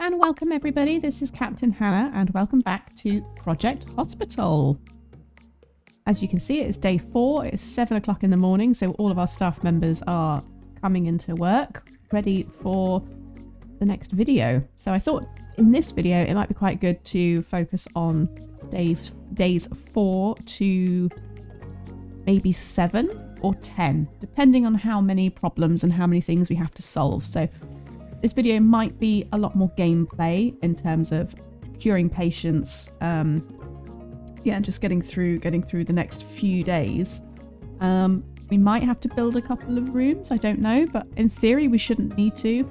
and welcome everybody. This is Captain Hannah and welcome back to Project Hospital. As you can see, it's day 4. It's 7 o'clock in the morning, so all of our staff members are coming into work, ready for the next video. So I thought in this video it might be quite good to focus on days 4 to maybe 7 or 10, depending on how many problems and how many things we have to solve. So this video might be a lot more gameplay in terms of curing patients, and just getting through the next few days. We might have to build a couple of rooms, I don't know, but in theory we shouldn't need to.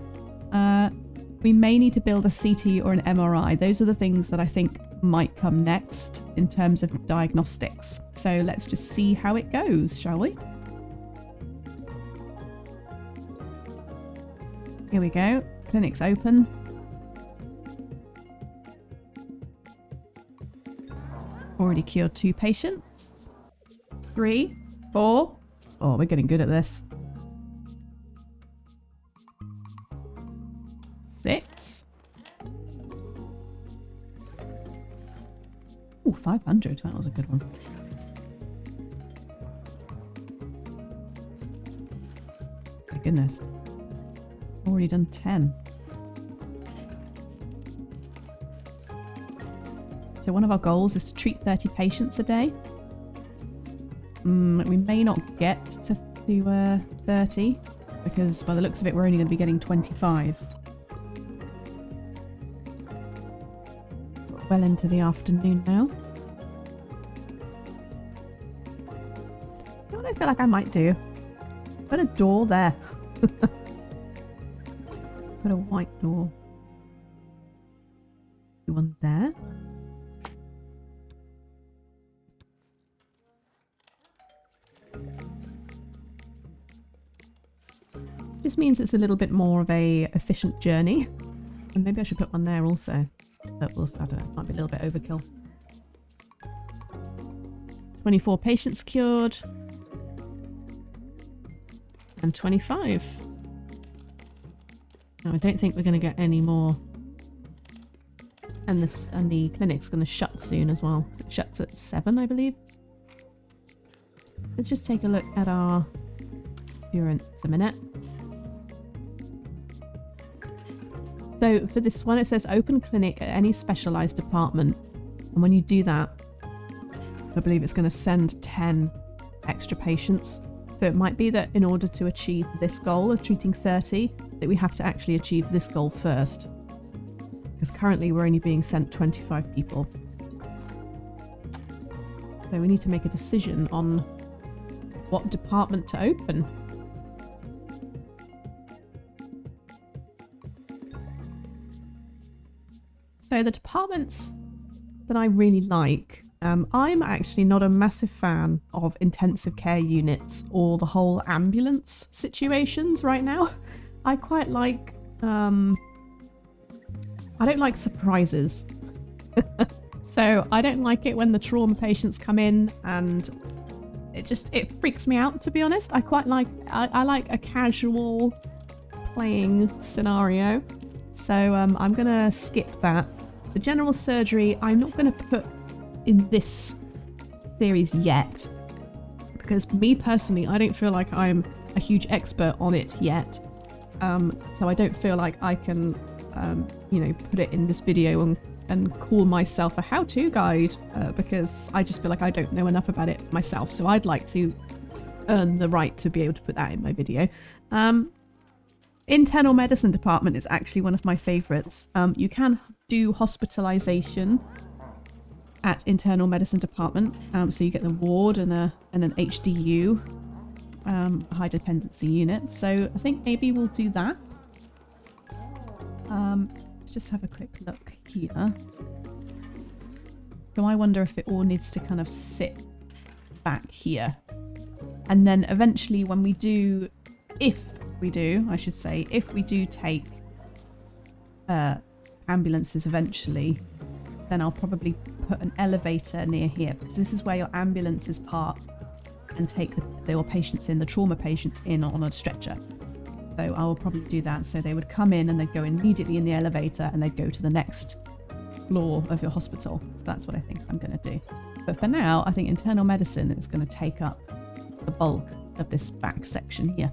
We may need to build a CT or an MRI. Those are the things that I think might come next in terms of diagnostics. So let's just see how it goes, shall we? Here we go. Clinic's open. Already cured 2 patients. 3, 4. Oh, we're getting good at this. 6. Ooh, 500. That was a good one. My goodness. Already done 10. So one of our goals is to treat 30 patients a day. We may not get to 30 because by the looks of it we're only going to be getting 25. Well into the afternoon now. You know what I feel like I might do? Put a door there. Put a white door. One there. This means it's a little bit more of a efficient journey. And maybe I should put one there also. That will, I don't know, might be a little bit overkill. 24 patients cured. And 25. No, I don't think we're going to get any more. And the clinic's going to shut soon as well. It shuts at 7, I believe. Let's just take a look at our currents a minute. So for this one, it says open clinic at any specialised department. And when you do that, I believe it's going to send 10 extra patients. So it might be that in order to achieve this goal of treating 30, that we have to actually achieve this goal first. Because currently we're only being sent 25 people. So we need to make a decision on what department to open. So the departments that I really like, I'm actually not a massive fan of intensive care units or the whole ambulance situations right now. I quite like, I don't like surprises. So I don't like it when the trauma patients come in and it freaks me out, to be honest. I quite like, I like a casual playing scenario. So I'm going to skip that. The general surgery, I'm not going to put in this series yet. Because me personally, I don't feel like I'm a huge expert on it yet. So I don't feel like I can, put it in this video and call myself a how-to guide. Because I just feel like I don't know enough about it myself. So I'd like to earn the right to be able to put that in my video. Internal medicine department is actually one of my favourites. You can do hospitalisation at internal medicine department. So you get the ward and an HDU, high dependency unit. So I think maybe we'll do that. Let's just have a quick look here. So I wonder if it all needs to kind of sit back here. And then eventually when we do, if we do take ambulances eventually, then I'll probably put an elevator near here, because this is where your ambulances park and take your patients in, the trauma patients in on a stretcher. So I will probably do that. So they would come in and they'd go immediately in the elevator and they'd go to the next floor of your hospital. So that's what I think I'm going to do. But for now, I think internal medicine is going to take up the bulk of this back section here.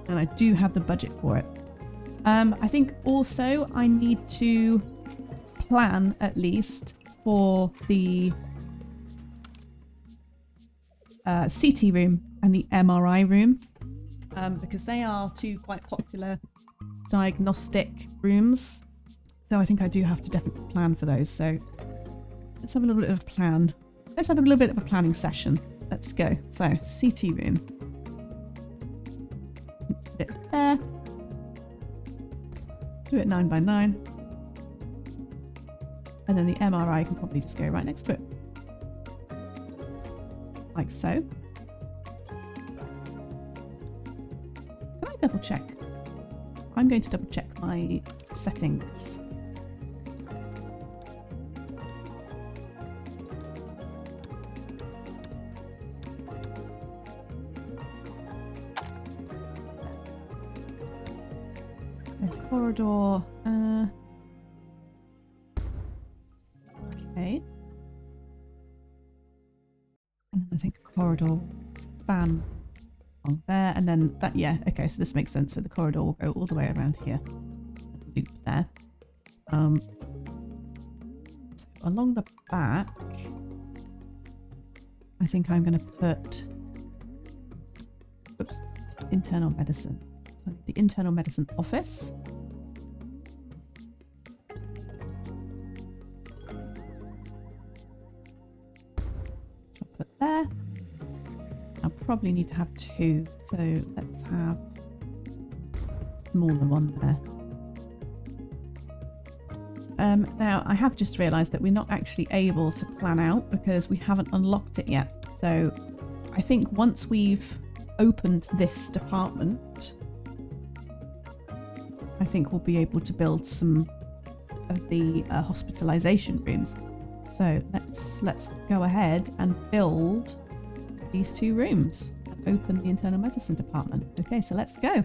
And I do have the budget for it. I think also I need to plan at least for the CT room and the MRI room, because they are two quite popular diagnostic rooms. So I think I do have to definitely plan for those. So let's have a little bit of a plan. Let's have a little bit of a planning session. Let's go. So CT room. Let's put it there. Do it 9 by 9. And then the MRI can probably just go right next to it. Like so. Can I double check? I'm going to double check my settings. The corridor. Okay. And I think the corridor span on there, and then that, yeah, okay, so this makes sense. So the corridor will go all the way around here. Loop there. So along the back, I think I'm going to put, oops, internal medicine. So the internal medicine office. I'll put there. I'll probably need to have two, so let's have a smaller one there. Now, I have just realised that we're not actually able to plan out because we haven't unlocked it yet. So I think once we've opened this department, I think we'll be able to build some of the hospitalisation rooms. So let's go ahead and build these two rooms and open the internal medicine department. Okay, so let's go.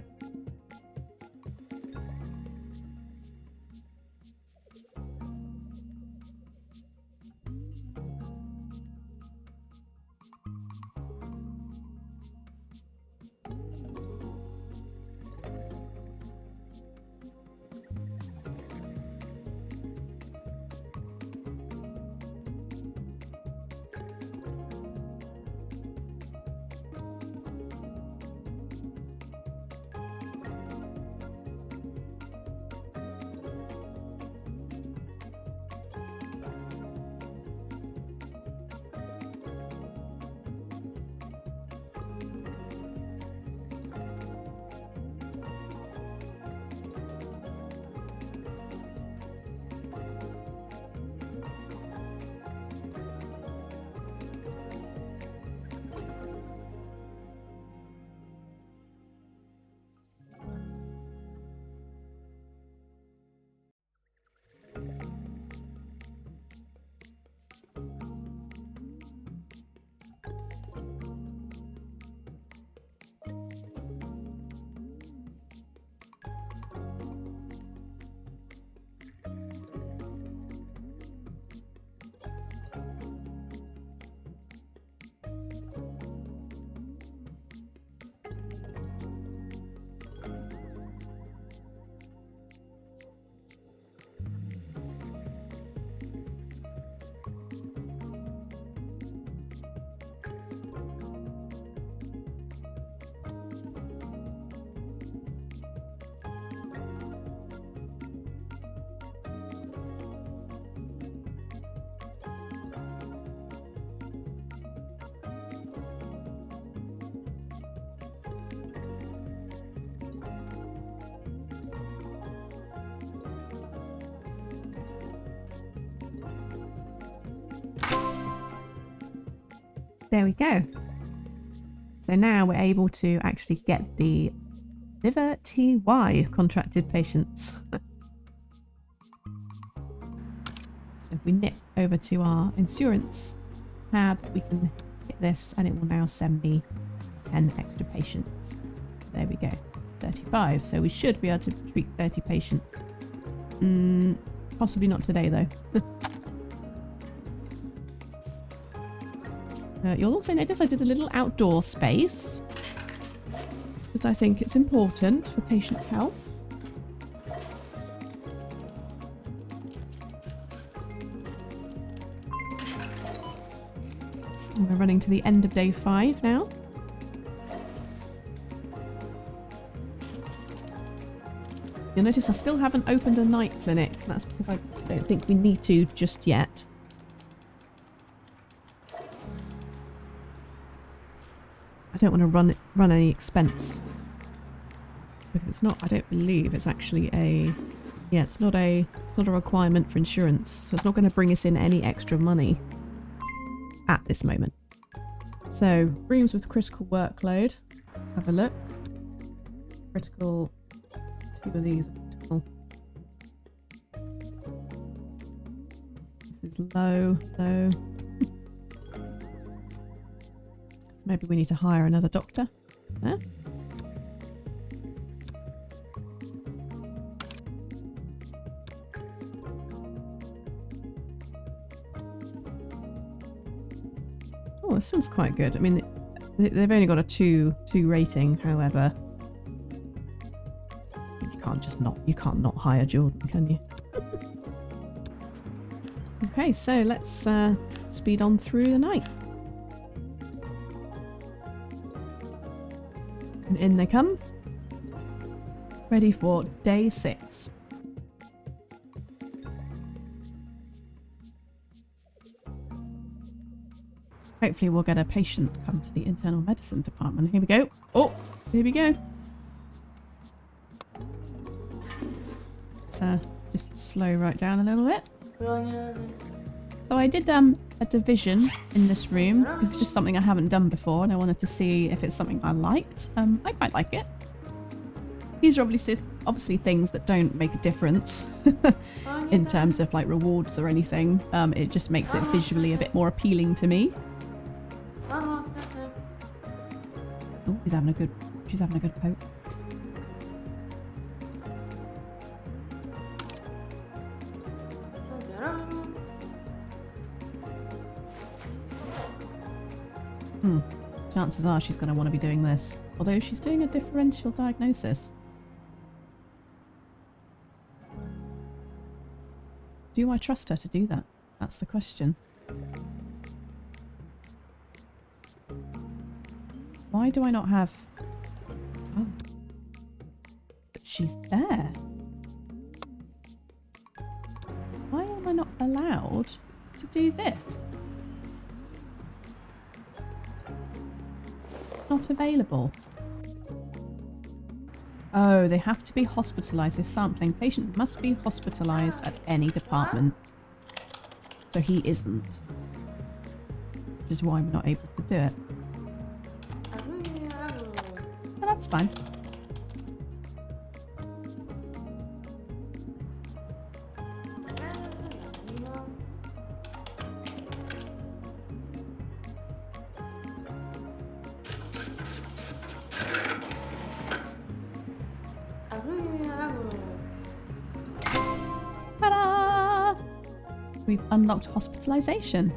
There we go. So now we're able to actually get the liver TY contracted patients. If we nip over to our insurance tab, we can hit this and it will now send me 10 extra patients. There we go. 35. So we should be able to treat 30 patients. Possibly not today though. You'll also notice I did a little outdoor space because I think it's important for patients' health. And we're running to the end of day 5 now. You'll notice I still haven't opened a night clinic. That's because I don't think we need to just yet. I don't want to run any expense. Because it's not, I don't believe it's actually a... Yeah, it's not a requirement for insurance. So it's not going to bring us in any extra money at this moment. So, rooms with critical workload. Let's have a look. Critical... 2 of these are critical. This is low, low. Maybe we need to hire another doctor. There. Oh, this one's quite good. I mean, they've only got a 2 rating, however. You can't not hire Jordan, can you? Okay, so let's speed on through the night. And in they come. Ready for day 6. Hopefully we'll get a patient come to the internal medicine department. Here we go. Oh, here we go. Let's just slow right down a little bit. So I did a division in this room because it's just something I haven't done before and I wanted to see if it's something I liked. I quite like it. These are obviously things that don't make a difference in terms of like rewards or anything. It just makes it visually a bit more appealing to me. Oh, she's having a good poke. Chances are she's going to want to be doing this. Although she's doing a differential diagnosis. Do I trust her to do that? That's the question. Why do I not have... Oh. But she's there. Why am I not allowed to do this? Not available. Oh, they have to be hospitalised. This sampling patient must be hospitalised at any department. So he isn't. Which is why we're not able to do it. But that's fine. Ta-da! We've unlocked hospitalization.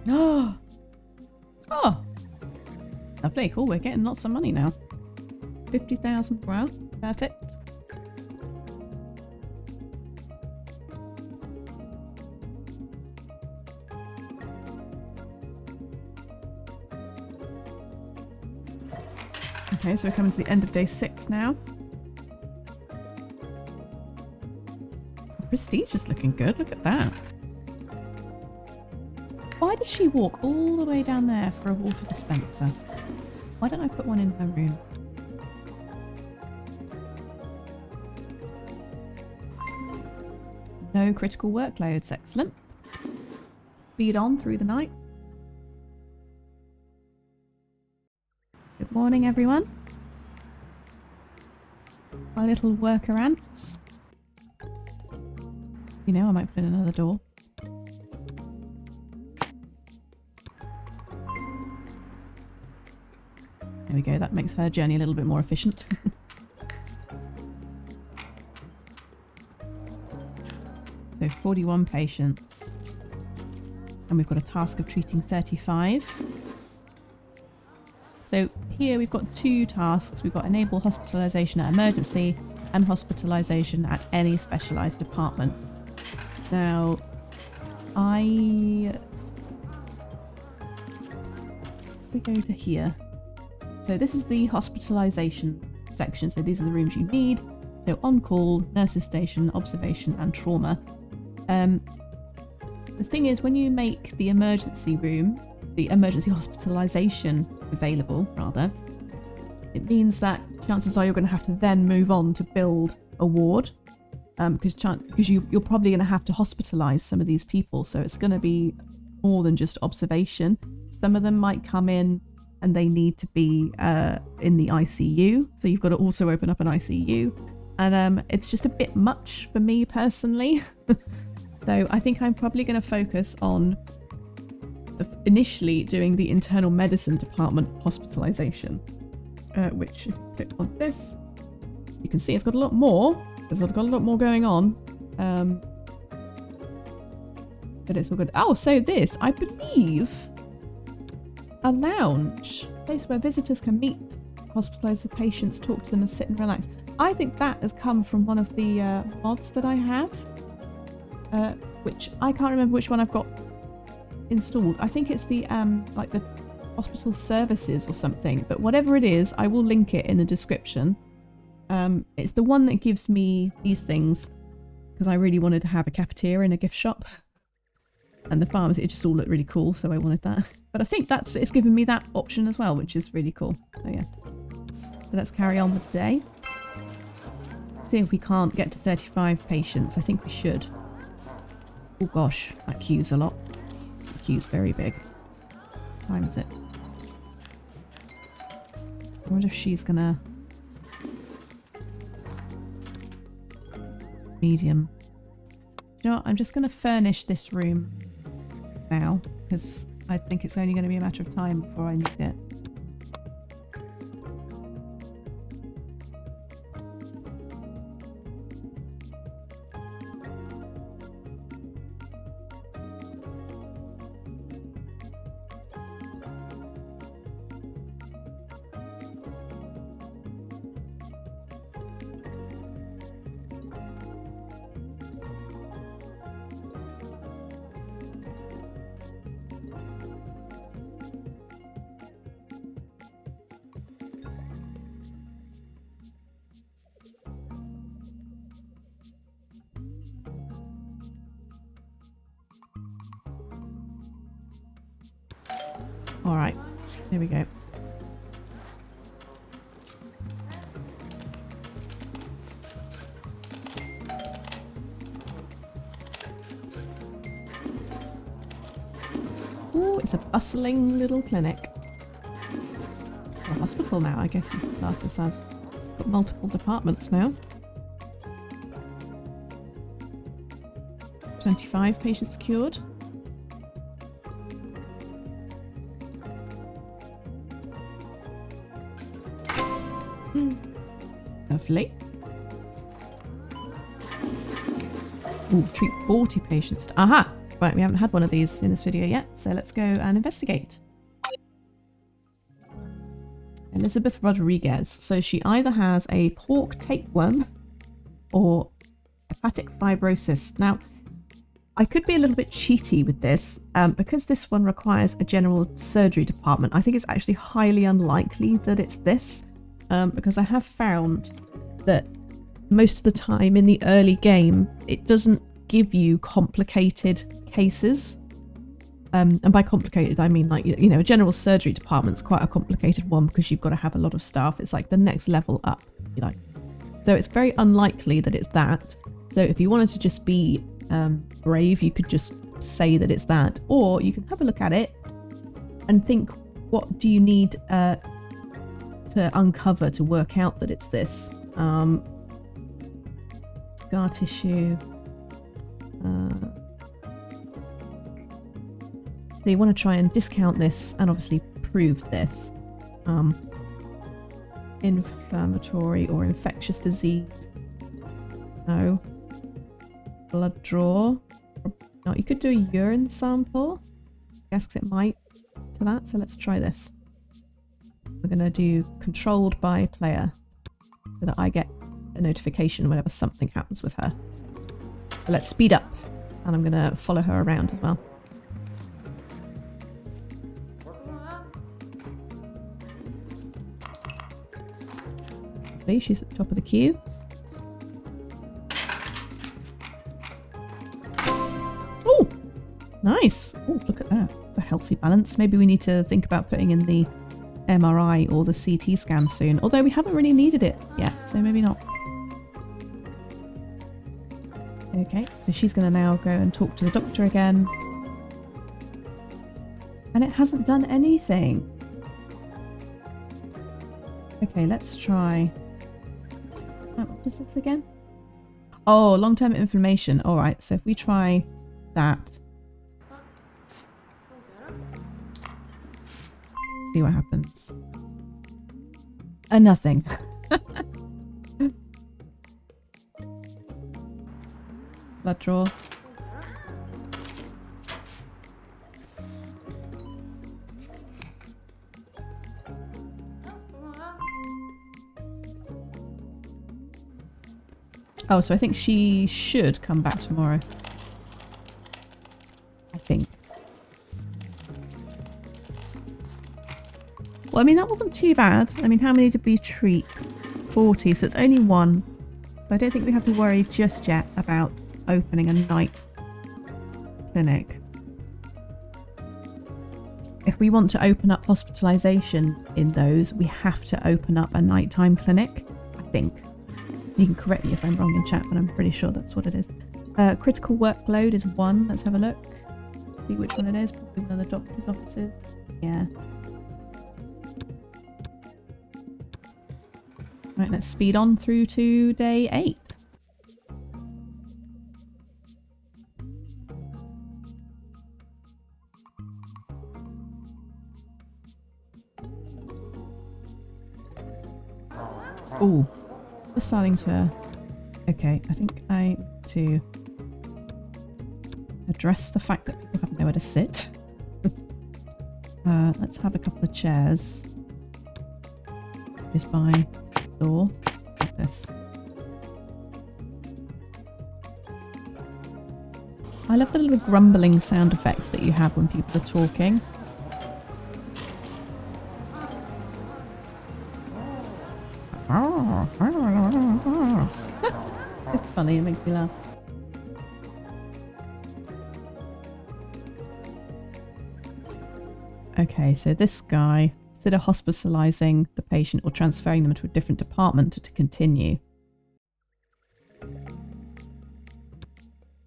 Oh, lovely, cool. We're getting lots of money now. 50,000. Wow, perfect. Okay, so we're coming to the end of day 6 now. Prestige is looking good. Look at that. Why does she walk all the way down there for a water dispenser? Why don't I put one in her room? No No critical workloads. Excellent. Speed on through the night. Good morning, everyone. My little worker ants. You know, I might put in another door. There we go. That makes her journey a little bit more efficient. So 41 patients. And we've got a task of treating 35. So here we've got 2 tasks. We've got enable hospitalisation at emergency and hospitalisation at any specialised department. Now, we go to here. So this is the hospitalisation section. So these are the rooms you need. So on call, nurses station, observation and trauma. The thing is, when you make the emergency room, the emergency hospitalisation available, rather, it means that chances are you're going to have to then move on to build a ward, because you're probably going to have to hospitalise some of these people. So it's going to be more than just observation. Some of them might come in and they need to be in the ICU. So you've got to also open up an ICU. And it's just a bit much for me personally. So I think I'm probably going to focus on initially doing the internal medicine department hospitalisation. Which, if you click on this, you can see it's got a lot more. There's got a lot more going on. But it's all good. Oh, so this, I believe, a lounge. A place where visitors can meet hospitalised patients, talk to them and sit and relax. I think that has come from one of the mods that I have. Which I can't remember which one I've got installed. I think it's the like the hospital services or something, but whatever it is, I will link it in the description. It's the one that gives me these things because I really wanted to have a cafeteria and a gift shop, and the pharmacy, it just all looked really cool, so I wanted that. But I think it's given me that option as well, which is really cool. So yeah, so let's carry on with today. See if we can't get to 35 patients. I think we should. Oh gosh, that queue's a lot. The queue's very big. What time is it? I wonder if she's gonna... Medium. You know what? I'm just gonna furnish this room now, because I think it's only going to be a matter of time before I need it. All right, here we go. Ooh, it's a bustling little clinic. A hospital now, I guess you could class this as. Got multiple departments now. 25 patients cured. Lovely. Ooh, treat 40 patients. Aha! Right, we haven't had one of these in this video yet, so let's go and investigate. Elizabeth Rodriguez. So she either has a pork tapeworm or hepatic fibrosis. Now, I could be a little bit cheaty with this, because this one requires a general surgery department. I think it's actually highly unlikely that it's this. Because I have found that most of the time in the early game, it doesn't give you complicated cases. And by complicated, I mean like, you know, a general surgery department's quite a complicated one because you've got to have a lot of staff. It's like the next level up, you know. So it's very unlikely that it's that. So if you wanted to just be brave. You could just say that it's that, or you can have a look at it and think, what do you need to uncover to work out that it's this? Scar tissue. So you want to try and discount this and obviously prove this. Inflammatory or infectious disease. No. Blood draw. No, you could do a urine sample. I guess it might to that. So let's try this. We're going to do controlled by player so that I get a notification whenever something happens with her. So let's speed up, and I'm going to follow her around as well. She's at the top of the queue. Oh, nice. Oh, look at that. The healthy balance. Maybe we need to think about putting in the MRI or the CT scan soon. Although we haven't really needed it yet, so maybe not. Okay, so she's going to now go and talk to the doctor again. And it hasn't done anything. Okay, let's try... what is this again? Oh, long-term inflammation. All right, so if we try that. See what happens. Nothing. Blood draw. Oh, so I think she should come back tomorrow. I think. Well, I mean, that wasn't too bad. I mean, how many did we treat? 40, so it's only one. So I don't think we have to worry just yet about opening a night clinic. If we want to open up hospitalisation in those, we have to open up a nighttime clinic, I think. You can correct me if I'm wrong in chat, but I'm pretty sure that's what it is. Critical workload is 1. Let's have a look. See which one it is. Probably one of the doctor's offices. Yeah. Right, let's speed on through to day 8. Ooh. It's starting to... Okay, I think I need to address the fact that people have nowhere to sit. Let's have a couple of chairs. Just by the door. Like this. I love the little grumbling sound effects that you have when people are talking. It's funny, it makes me laugh. Okay, so this guy, consider hospitalizing the patient or transferring them to a different department to continue.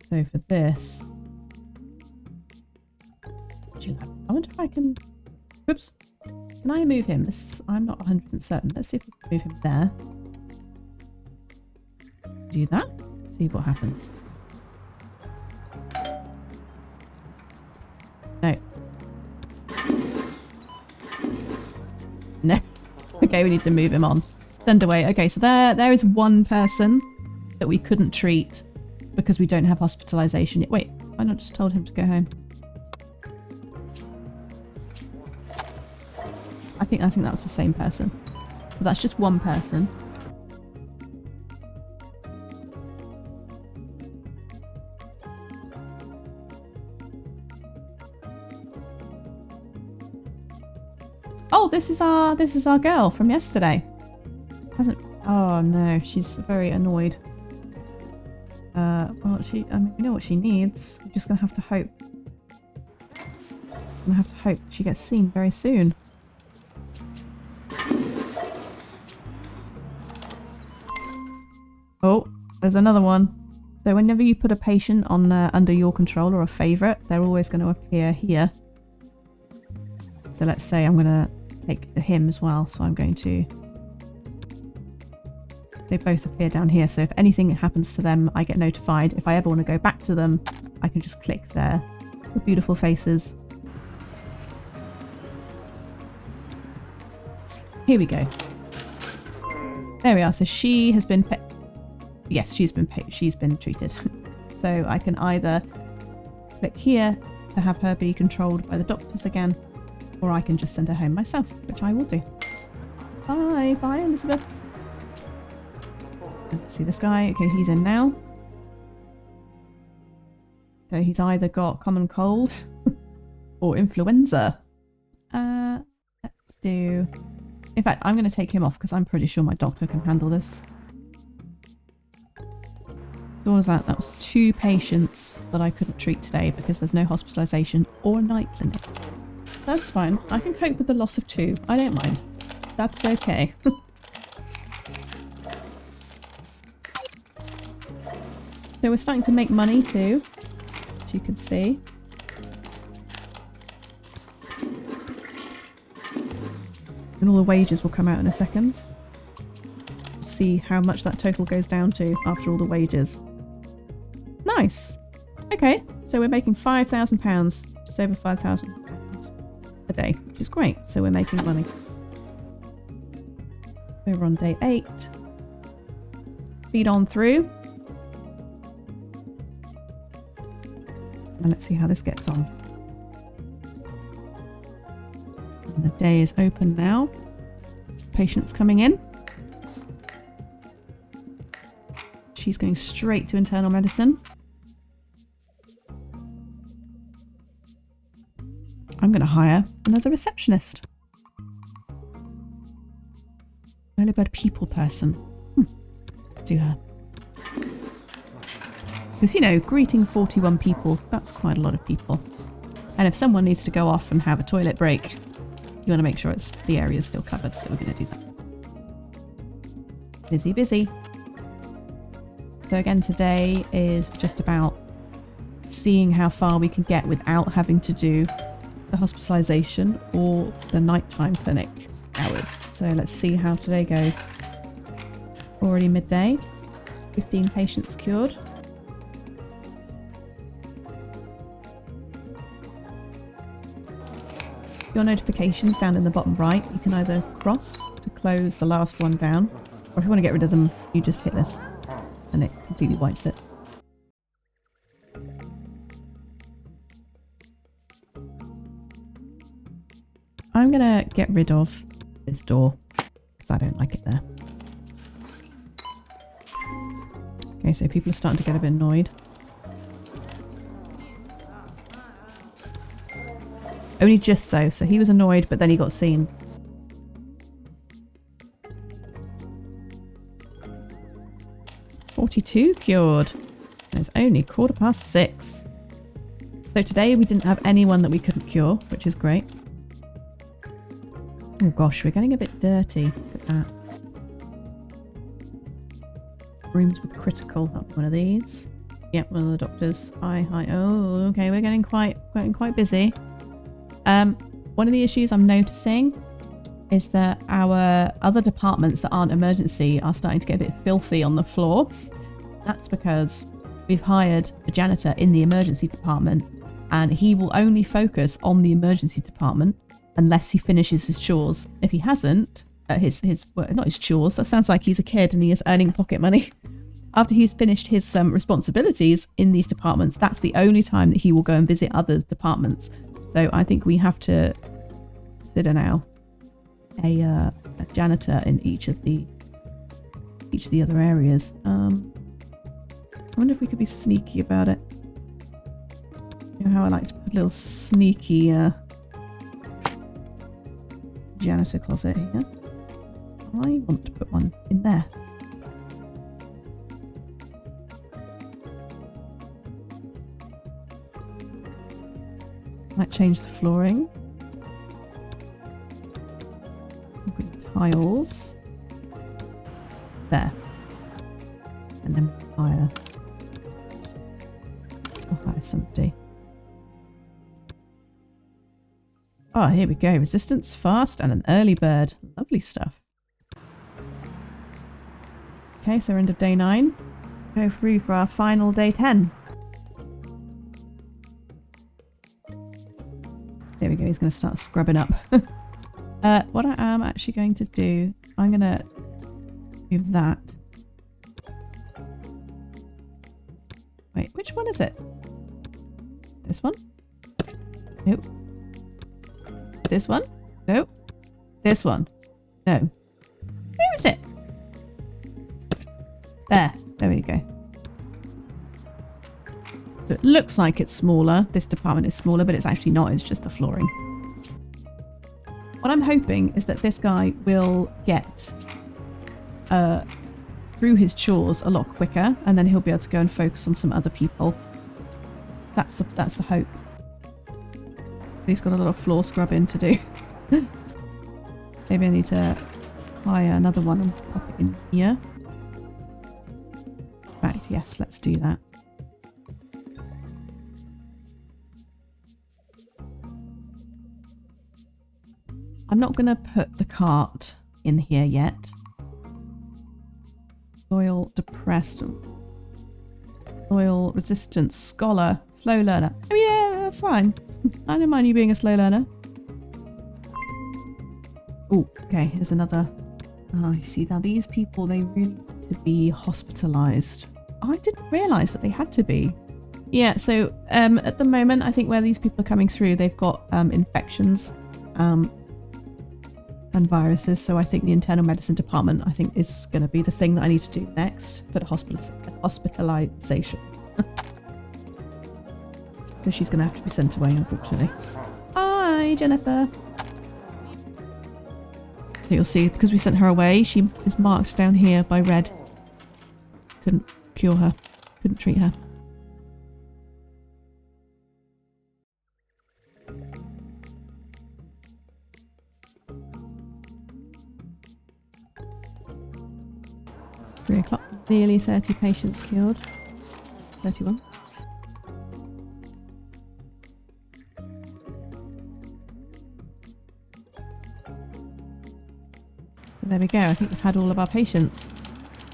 So for this... I wonder if I can... Whoops. Can I move him? I'm not 100% certain. Let's see if we can move him there. Do that. See what happens. No. No. Okay, we need to move him on. Send away. Okay, so there is one person that we couldn't treat because we don't have hospitalization yet. Wait, I not just told him to go home. I think that was the same person. So that's just one person. Oh, this is our girl from yesterday. Oh no, she's very annoyed. Well, we know what she needs. We're just gonna have to hope. She gets seen very soon. Oh, there's another one. So whenever you put a patient on under your control or a favourite, they're always going to appear here. So let's say I'm going to take him as well. So I'm going to... They both appear down here. So if anything happens to them, I get notified. If I ever want to go back to them, I can just click their beautiful faces. Here we go. There we are. So she has been... Yes, she's been treated. So I can either click here to have her be controlled by the doctors again, or I can just send her home myself, which I will do. Bye. Bye, Elizabeth. Let's see this guy. Okay, he's in now. So he's either got common cold or influenza. Let's do... In fact, I'm going to take him off because I'm pretty sure my doctor can handle this. So what was that? That was 2 patients that I couldn't treat today because there's no hospitalisation or night clinic. That's fine. I can cope with the loss of 2. I don't mind. That's okay. So we're starting to make money too, as you can see. And all the wages will come out in a second. See how much that total goes down to after all the wages. Nice. Okay, so we're making £5,000, just over £5,000 a day, which is great. So we're making money. We're on day 8. Feed on through. And let's see how this gets on. And the day is open now. Patients coming in. She's going straight to internal medicine. I'm going to hire another receptionist. Early bird people person. Do her. Because, you know, greeting 41 people, that's quite a lot of people. And if someone needs to go off and have a toilet break, you want to make sure the area is still covered, so we're going to do that. Busy, busy. So again, today is just about seeing how far we can get without having to do the hospitalisation or the nighttime clinic hours. So let's see how today goes. Already midday. 15 patients cured. Your notifications down in the bottom right, you can either cross to close the last one down, or if you want to get rid of them, you just hit this and it completely wipes it. I'm gonna get rid of this door because I don't like it there. Okay, so people are starting to get a bit annoyed. Only just though, so he was annoyed, but then he got seen. $42 cured. And it's only 6:15. So today we didn't have anyone that we couldn't cure, which is great. Oh gosh, we're getting a bit dirty. Look at that. Rooms with critical. That'll be one of these. Yep, one of the doctors. Hi. Oh, okay, we're getting quite busy. One of the issues I'm noticing is that our other departments that aren't emergency are starting to get a bit filthy on the floor. That's because we've hired a janitor in the emergency department and he will only focus on the emergency department unless he finishes his chores. If he hasn't, well, not his chores, that sounds like he's a kid and he is earning pocket money. After he's finished his responsibilities in these departments, that's the only time that he will go and visit other departments. So I think we have to consider now a janitor in each of the other areas. I wonder if we could be sneaky about it. You know how I like to put a little sneaky janitor closet here. I want to put one in there. Might change the flooring. Tiles. There. And then hire Oh, that is somebody. Oh, here we go. Resistance, fast, and an early bird. Lovely stuff. Okay, so we're into day 9. Go through for our final day 10. There we go. He's going to start scrubbing up. What I am actually going to do, I'm going to move that. Wait, which one is it? This one? Nope. This one? Nope. This one? No. Where is it? There. There we go. So it looks like it's smaller. This department is smaller, but it's actually not. It's just the flooring. What I'm hoping is that this guy will get through his chores a lot quicker, and then he'll be able to go and focus on some other people. That's the hope. He's got a lot of floor scrubbing to do. Maybe I need to hire another one and pop it in here. Right, yes, let's do that. I'm not going to put the cart in here yet. Loyal, depressed, loyal, resistant, scholar, slow learner. Oh yeah, that's fine. I don't mind you being a slow learner. Oh, okay, here's another. Oh, you see, now these people, they really need to be hospitalised. Oh, I didn't realise that they had to be. Yeah, so at the moment, I think where these people are coming through, they've got infections and viruses. So I think the internal medicine department, I think, is going to be the thing that I need to do next for the hospitalisation. So she's going to have to be sent away, unfortunately. Hi, Jennifer. So you'll see, because we sent her away, she is marked down here by red. Couldn't cure her. Couldn't treat her. (3 o'clock). Nearly 30 patients killed. 31. There we go. I think we've had all of our patients.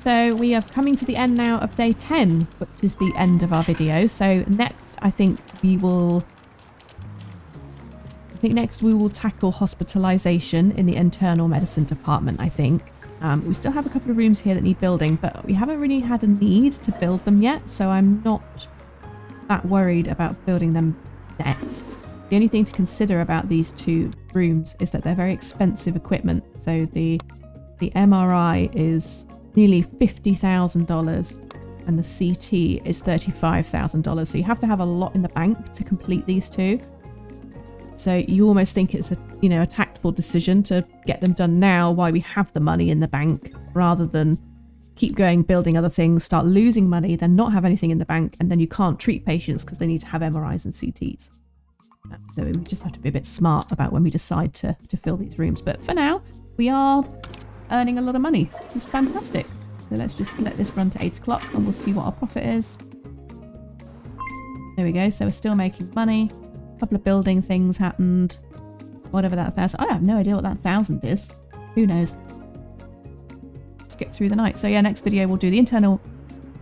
So we are coming to the end now of day 10, which is the end of our video. So next, I think we will tackle hospitalisation in the internal medicine department, I think. We still have a couple of rooms here that need building, but we haven't really had a need to build them yet. So I'm not that worried about building them next. The only thing to consider about these 2 rooms is that they're very expensive equipment. So the MRI is nearly $50,000 and the CT is $35,000. So you have to have a lot in the bank to complete these 2. So you almost think it's a tactful decision to get them done now while we have the money in the bank, rather than keep going building other things, start losing money, then not have anything in the bank, and then you can't treat patients because they need to have MRIs and CTs. So we just have to be a bit smart about when we decide to fill these rooms. But for now, we are earning a lot of money, which is fantastic. So let's just let this run to 8 o'clock and we'll see what our profit is. There we go. So we're still making money. A couple of building things happened. Whatever that 1,000. I have no idea what that 1,000 is. Who knows? Skip through the night. So yeah, next video we'll do the internal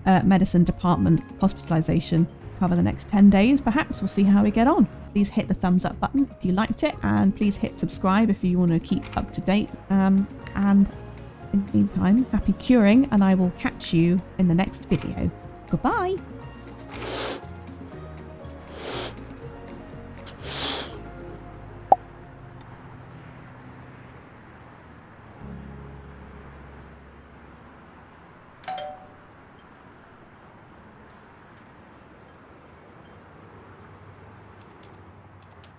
medicine department hospitalisation. Cover the next 10 days. Perhaps we'll see how we get on. Please hit the thumbs up button if you liked it, and please hit subscribe if you want to keep up to date. And in the meantime, happy curing, and I will catch you in the next video. Goodbye!